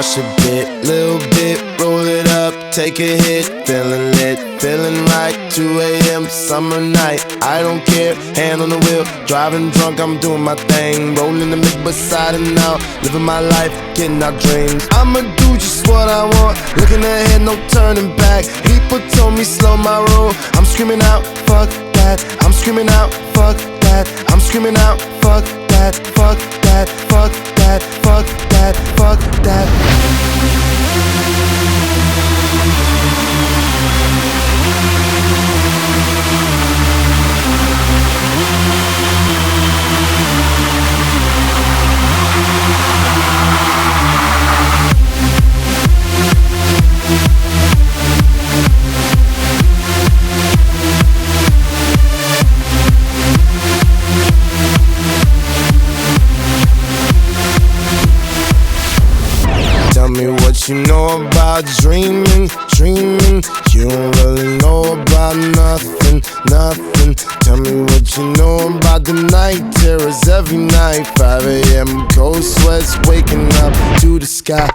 crush a bit, little bit, roll it up, take a hit, feeling lit, feeling right. 2 a.m. summer night, I don't care, hand on the wheel, driving drunk, I'm doing my thing, rolling the mid beside and out, living my life, getting our dreams. I'ma do just what I want, looking ahead, no turning back. People told me slow my roll, I'm screaming out, fuck that. I'm screaming out, fuck that. I'm screaming out, fuck that, fuck that, fuck that, fuck that, fuck that. Tell me what you know about dreaming, dreaming. You don't really know about nothing, nothing. Tell me what you know about the night terrors every night. 5 a.m. cold sweats waking up to the sky.